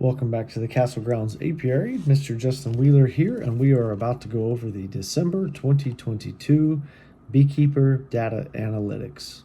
Welcome back to the Castle Grounds Apiary. Mr. Justin Wheeler here, and we are about to go over the December 2022 Beekeeper Data Analytics.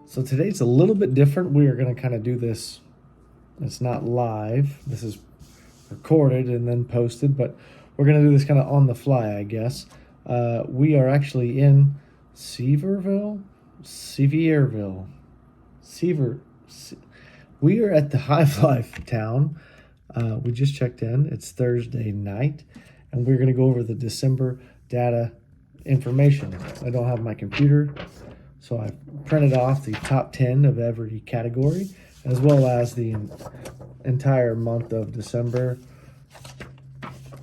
So today's a little bit different. We are going to kind of do this. It's not live. This is recorded and then posted, but we're going to do this kind of on the fly, I guess. We are actually in Severievrieverieville. We are at the Hive Life town. We just checked in. It's Thursday night, and we're going to go over the December data information. I don't have my computer, so I printed off the top 10 of every category, as well as the entire month of December.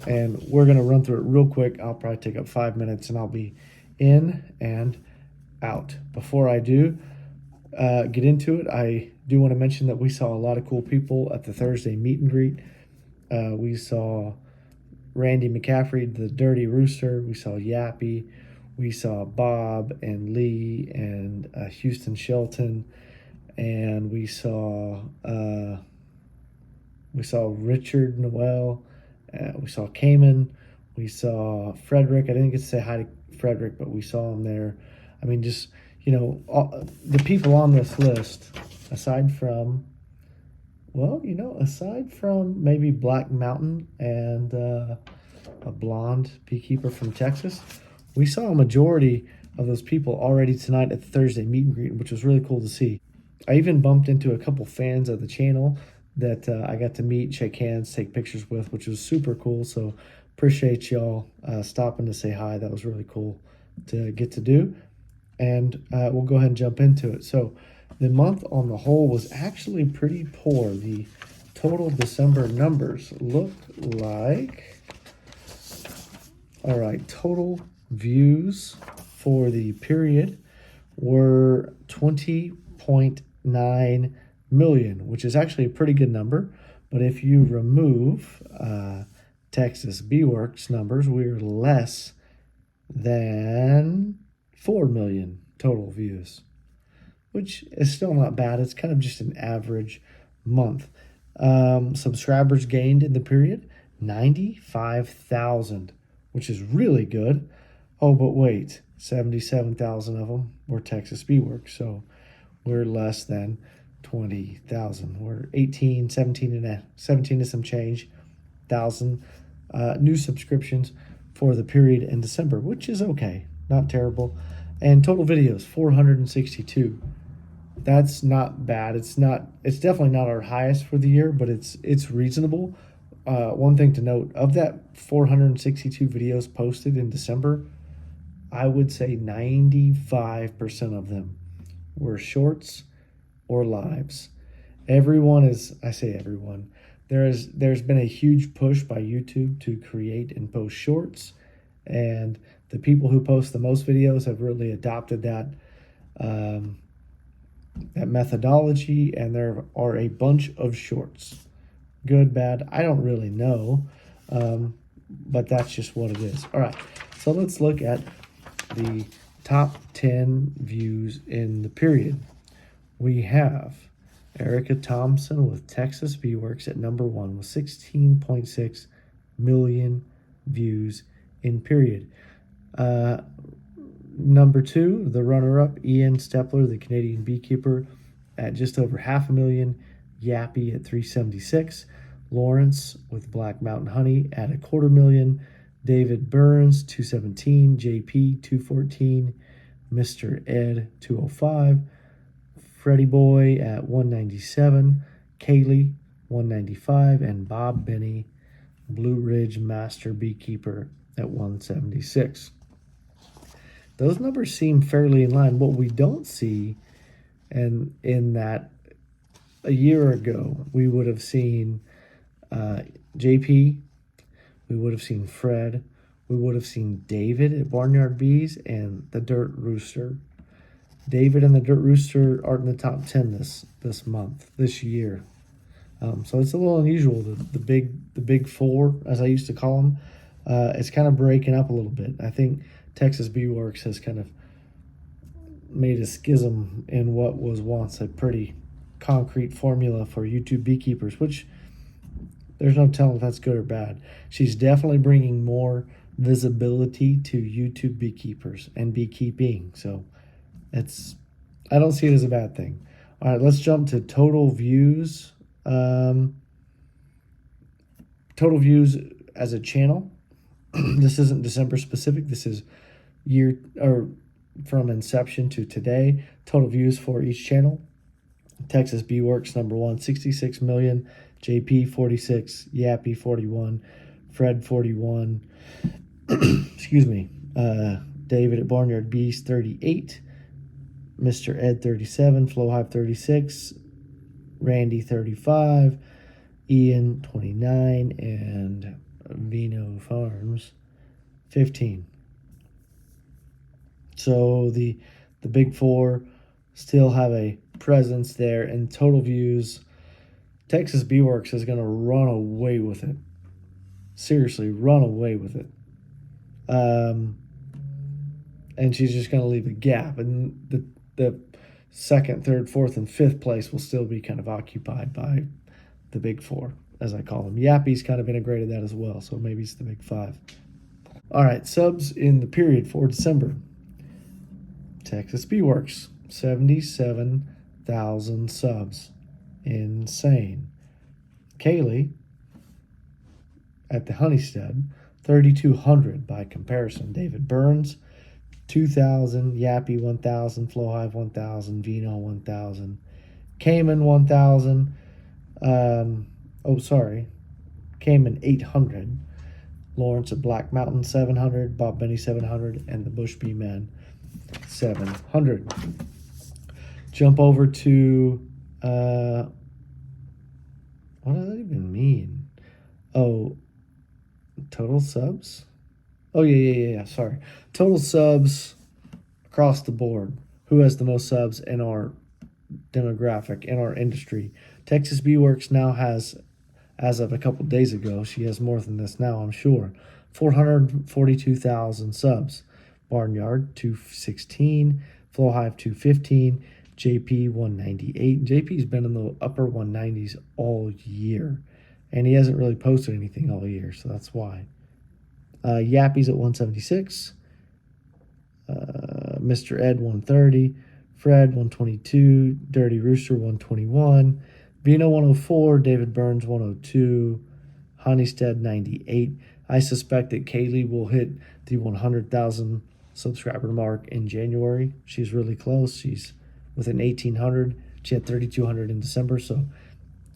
And we're going to run through it real quick. I'll probably take up 5 minutes, and I'll be in and out. Before I do get into it, I do want to mention that we saw a lot of cool people at the Thursday meet and greet. We saw Randy McCaffrey, the Dirty Rooster. We saw Yappy. We saw Bob and Lee and Houston Shelton. And we saw Richard Noel. We saw Cayman. We saw Frederick. I didn't get to say hi to Frederick, but we saw him there. I mean, just, the people on this list, aside from maybe Black Mountain and a blonde beekeeper from Texas, we saw a majority of those people already tonight at the Thursday meet and greet, which was really cool to see. I even bumped into a couple fans of the channel that I got to meet, shake hands, take pictures with, which was super cool. So appreciate y'all stopping to say hi. That was really cool to get to do. And we'll go ahead and jump into it. So the month on the whole was actually pretty poor. The total December numbers looked like, all right, total views for the period were 20.9 million, which is actually a pretty good number. But if you remove Texas Beeworks numbers, we're less than 4 million total views, which is still not bad. It's kind of just an average month. Subscribers gained in the period, 95,000, which is really good. Oh, but wait, 77,000 of them were Texas Beeworks, so we're less than 20,000. We're 17 and some change thousand new subscriptions for the period in December, which is okay, not terrible. And total videos, 462. That's not bad. It's definitely not our highest for the year, but it's reasonable. One thing to note, of that 462 videos posted in December, I would say 95% of them were shorts or lives. I say everyone. There's been a huge push by YouTube to create and post shorts, and the people who post the most videos have really adopted that methodology, and there are a bunch of shorts. Good, bad, I don't really know, but that's just what it is. All right, so let's look at the top 10 views in the period. We have Erica Thompson with Texas Beeworks at number 1 with 16.6 million views in period. Number 2, the runner-up, Ian Stepler, the Canadian beekeeper, at just over 500,000. Yappy at 376. Lawrence with Black Mountain Honey at 250,000. David Burns, 217. JP, 214. Mr. Ed, 205. Freddie Boy at 197. Kaylee, 195. And Bob Benny, Blue Ridge Master Beekeeper, at 176. Those numbers seem fairly in line. What we don't see, and in that a year ago, we would have seen JP, we would have seen Fred, we would have seen David at Barnyard Bees, and the Dirt Rooster. David and the Dirt Rooster aren't in the top 10 this year. So it's a little unusual. The big four, as I used to call them, it's kind of breaking up a little bit. I think Texas Bee Works has kind of made a schism in what was once a pretty concrete formula for YouTube beekeepers, which there's no telling if that's good or bad. She's definitely bringing more visibility to YouTube beekeepers and beekeeping. So I don't see it as a bad thing. All right, let's jump to total views. Total views as a channel. This isn't December specific. This is year or from inception to today. Total views for each channel. Texas Bee Works #1, 66 million. JP 46, Yappy 41, Fred 41. Excuse me. David at Barnyard Bees 38, Mr. Ed 37, Flowhive 36, Randy 35, Ian 29, and Vino Farms 15. So the big four still have a presence there, and total views. Texas Bee Works is going to run away with it. Seriously, run away with it. And she's just going to leave a gap, and the second, third, fourth, and fifth place will still be kind of occupied by the big four, as I call them. Yappy's kind of integrated that as well, so maybe it's the big five. All right, subs in the period for December. Texas Bee Works, 77,000 subs. Insane. Kaylee at the Honeystead, 3,200 by comparison. David Burns, 2,000. Yappy, 1,000. Flowhive, 1,000. Vino, 1,000. Cayman, 1,000. Cayman, 800. Lawrence at Black Mountain, 700. Bob Benny, 700. And the Bush Bee Men, 700. Jump over to what does that even mean? Oh, total subs? Oh, yeah. Sorry. Total subs across the board. Who has the most subs in our demographic, in our industry? Texas Bee Works now has, as of a couple days ago, she has more than this now, I'm sure, 442,000 subs. Barnyard, 216. Flowhive, 215. JP 198. JP's been in the upper 190s all year, and he hasn't really posted anything all year, so that's why. Yappy's at 176. Mr. Ed 130. Fred 122. Dirty Rooster 121. Vino 104. David Burns 102. Honeystead 98. I suspect that Kaylee will hit the 100,000 subscriber mark in January. She's really close. She's within 1,800. She had 3,200 in December, so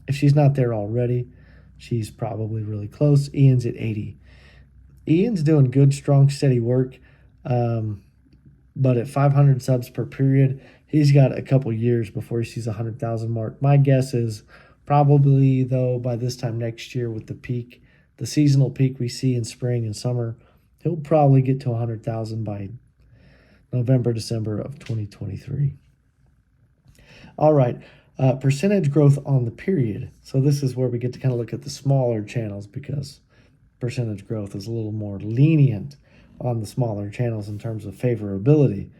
if she's not there already, she's probably really close. Ian's at 80. Ian's doing good, strong, steady work, but at 500 subs per period, he's got a couple years before he sees a 100,000 mark. My guess is probably, though, by this time next year with the peak, the seasonal peak we see in spring and summer, he'll probably get to 100,000 by November, December of 2023. All right, percentage growth on the period. So this is where we get to kind of look at the smaller channels because percentage growth is a little more lenient on the smaller channels in terms of favorability.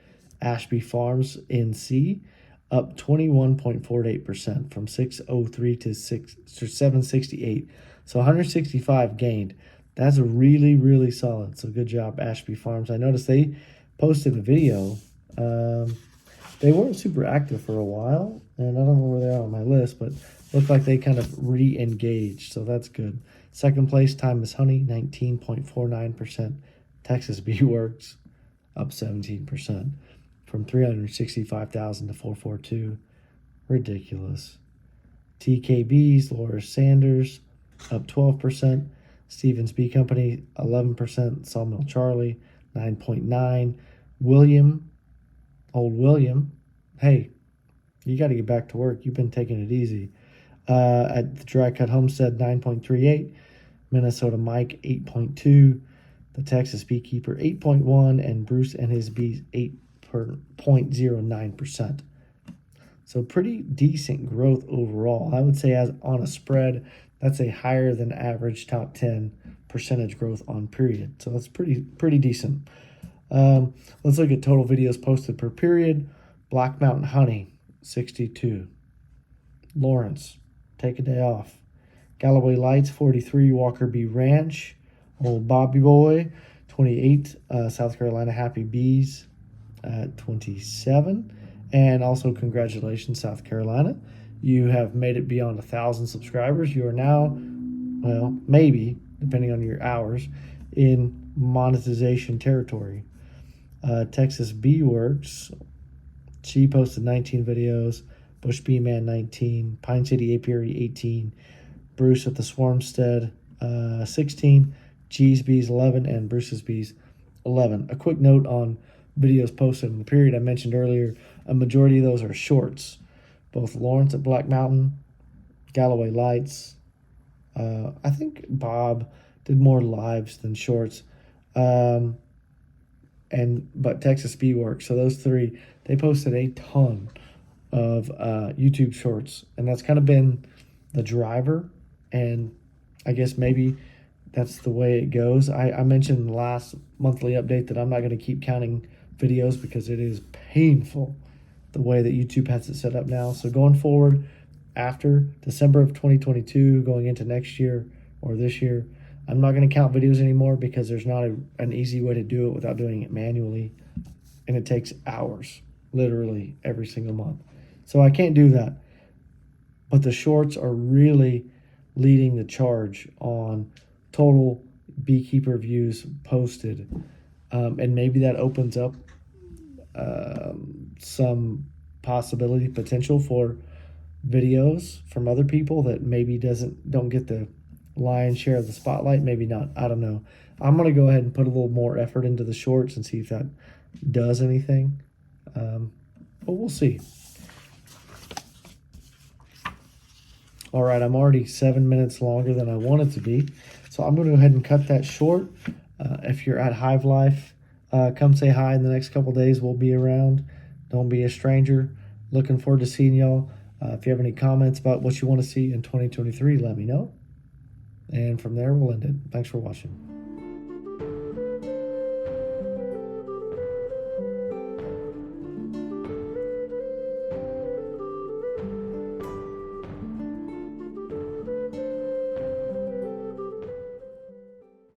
Ashby Farms NC up 21.48% from 603 to 768. So 165 gained. That's really, really solid. So good job, Ashby Farms. I noticed they posted a video. They weren't super active for a while, and I don't know where they are on my list, but looked like they kind of re-engaged, so that's good. Second place, Time is Honey, 19.49%. Texas Bee Works, up 17%, from 365,000 to 442. Ridiculous. TKB's, Laura Sanders, up 12%. Stevens Bee Company, 11%. Sawmill Charlie, 9.9. Old William, hey, you got to get back to work. You've been taking it easy. At the Dry Cut Homestead, 9.38. Minnesota Mike, 8.2. The Texas Beekeeper, 8.1. And Bruce and his bees, 8.09%. So pretty decent growth overall. I would say as on a spread, that's a higher than average top 10 percentage growth on period. So that's pretty decent. Let's look at total videos posted per period. Black Mountain Honey, 62. Lawrence, take a day off. Galloway Lights, 43. Walker B. Ranch. Old Bobby Boy, 28. South Carolina Happy Bees, 27. And also congratulations, South Carolina. You have made it beyond 1,000 subscribers. You are now, well, maybe, depending on your hours, in monetization territory. Texas Bee Works, she posted 19 videos. Bush Bee Man, 19. Pine City Apiary, 18. Bruce at the Swarmstead, 16. G's Bees, 11. And Bruce's Bees, 11. A quick note on videos posted in the period I mentioned earlier. A majority of those are shorts. Both Lawrence at Black Mountain, Galloway Lights. I think Bob did more lives than shorts. But Texas Bee Works. So those three, they posted a ton of YouTube shorts, and that's kind of been the driver. And I guess maybe that's the way it goes. I mentioned in the last monthly update that I'm not going to keep counting videos because it is painful the way that YouTube has it set up now. So going forward, after December of 2022, going into next year or this year, I'm not going to count videos anymore because there's not an easy way to do it without doing it manually. And it takes hours, literally every single month. So I can't do that. But the shorts are really leading the charge on total beekeeper views posted. And maybe that opens up some potential for videos from other people that maybe don't get the lion's share of the spotlight. Maybe not. I don't know. I'm going to go ahead and put a little more effort into the shorts and see if that does anything. But we'll see. All right, I'm already 7 minutes longer than I wanted to be. So I'm going to go ahead and cut that short. If you're at Hive Life, come say hi in the next couple days. We'll be around. Don't be a stranger. Looking forward to seeing y'all. If you have any comments about what you want to see in 2023, let me know. And from there, we'll end it. Thanks for watching.